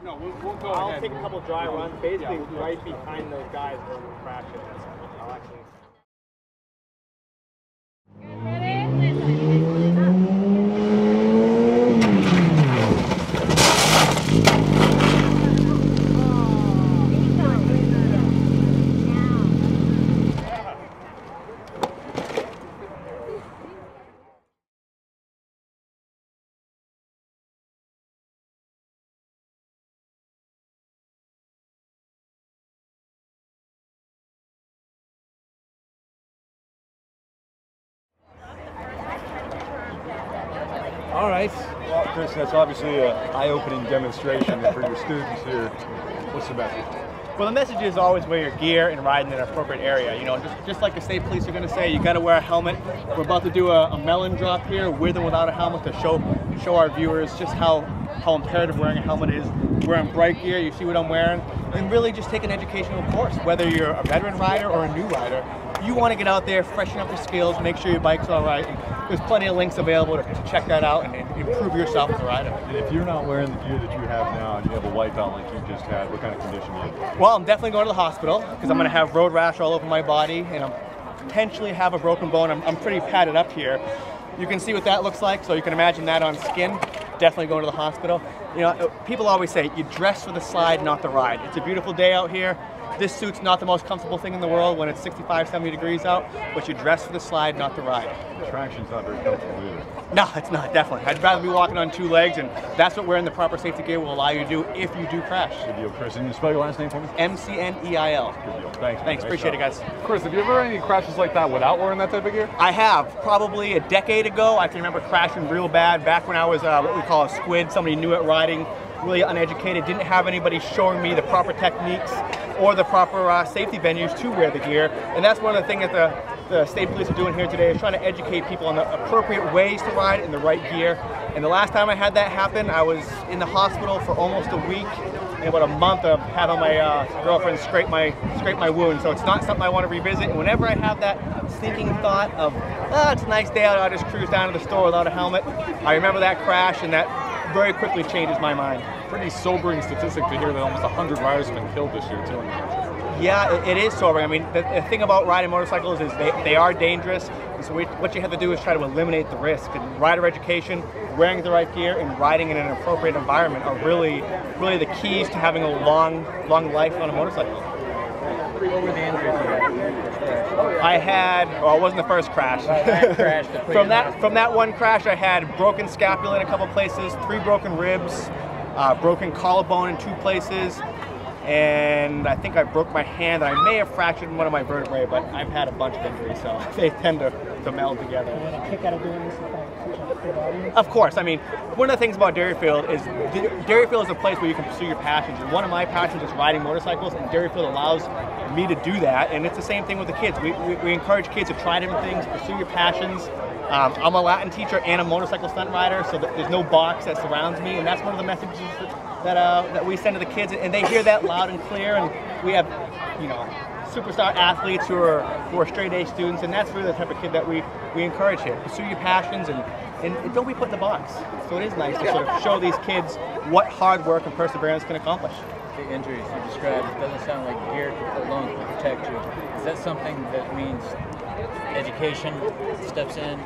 No, we'll go I'll ahead. take a couple dry runs, basically right behind those guys when we crash it. I'll actually... All right. Well, Chris, that's obviously an eye-opening demonstration for your students here. What's the message? Well, the message is always wear your gear and ride in an appropriate area. You know, just like the state police are going to say, you got to wear a helmet. We're about to do a melon drop here, with or without a helmet, to show our viewers just how imperative wearing a helmet is. Wearing bright gear, you see what I'm wearing, and really just take an educational course. Whether you're a veteran rider or a new rider, you want to get out there, freshen up your skills, make sure your bike's all right. And there's plenty of links available to check that out and improve yourself as a rider. And if you're not wearing the gear that you have now and you have a wipeout like you just had, what kind of condition are you in? Well, I'm definitely going to the hospital because I'm going to have road rash all over my body and I'm potentially have a broken bone. I'm pretty padded up here. You can see what that looks like, so you can imagine that on skin. Definitely going to the hospital. You know, people always say, you dress for the slide, not the ride. It's a beautiful day out here. This suit's not the most comfortable thing in the world when it's 65, 70 degrees out, but you dress for the slide, not the ride. The traction's not very comfortable either. No, it's not, definitely. I'd rather be walking on two legs, and that's what wearing the proper safety gear will allow you to do if you do crash. Good deal, Chris. And you spell your last name for me? M-C-N-E-I-L. Good deal. Thanks. Thanks, appreciate it, guys. Chris, have you ever had any crashes like that without wearing that type of gear? I have. Probably a decade ago, I can remember crashing real bad back when I was what we call a squid, somebody new at riding, really uneducated, didn't have anybody showing me the proper techniques or the proper safety venues to wear the gear. And that's one of the things that the state police are doing here today, is trying to educate people on the appropriate ways to ride in the right gear. And the last time I had that happen, I was in the hospital for almost a week. And about a month of having my girlfriend scrape my wound. So it's not something I want to revisit. And whenever I have that sneaking thought of, it's a nice day out, I'll just cruise down to the store without a helmet, I remember that crash, and that very quickly changes my mind. Pretty sobering statistic to hear that almost 100 riders have been killed this year, too. Yeah, it is sobering. I mean, the thing about riding motorcycles is they are dangerous. And so what you have to do is try to eliminate the risk. And rider education, wearing the right gear, and riding in an appropriate environment are really the keys to having a long life on a motorcycle. What were the injuries you had? I had, well, it wasn't the first crash. From that one crash, I had broken scapula in a couple places, 3 broken ribs, broken collarbone in 2 places, and I think I broke my hand, and I may have fractured one of my vertebrae, but I've had a bunch of injuries, so they tend to meld together. You want to kick out of doing this with your audience? Of course. I mean, one of the things about Dairyfield is Dairyfield is a place where you can pursue your passions. And one of my passions is riding motorcycles, and Dairyfield allows me to do that. And it's the same thing with the kids. We encourage kids to try different things, pursue your passions. I'm a Latin teacher and a motorcycle stunt rider, so there's no box that surrounds me, and that's one of the messages that we send to the kids, and they hear that loud and clear. And we have, you know, superstar athletes who are straight A students, and that's really the type of kid that we encourage here. Pursue your passions and don't be put in the box. So it is nice to sort of show these kids what hard work and perseverance can accomplish. The injuries you described, it doesn't sound like gear alone can protect you. Is that something that means education steps in?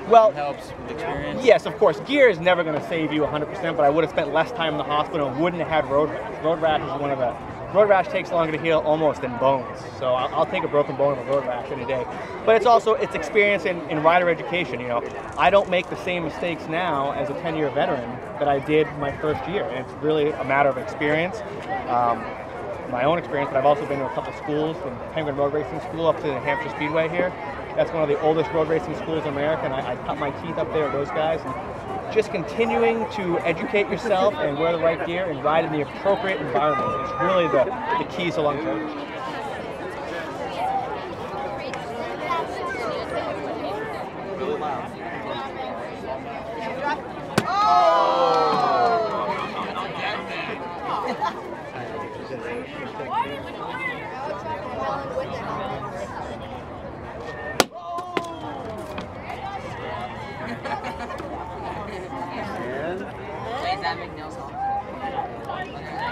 Well, helps with experience? Yes, of course. Gear is never going to save you 100%, but I would have spent less time in the hospital and wouldn't have had road rash. Road rash is one of the... Road rash takes longer to heal almost than bones. So I'll take a broken bone of a road rash any day. But it's experience in rider education. You know, I don't make the same mistakes now as a 10-year veteran that I did my first year. And it's really a matter of experience. My own experience, but I've also been to a couple schools, from Penguin Road Racing School up to the Hampshire Speedway here. That's one of the oldest road racing schools in America, and I cut my teeth up there with those guys. And just continuing to educate yourself and wear the right gear and ride in the appropriate environment is really the keys to longevity.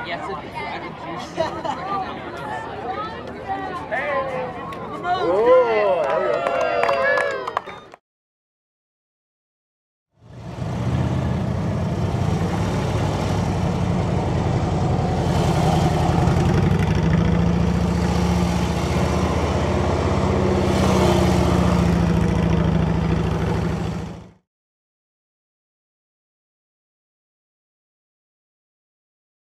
Yes, I can choose.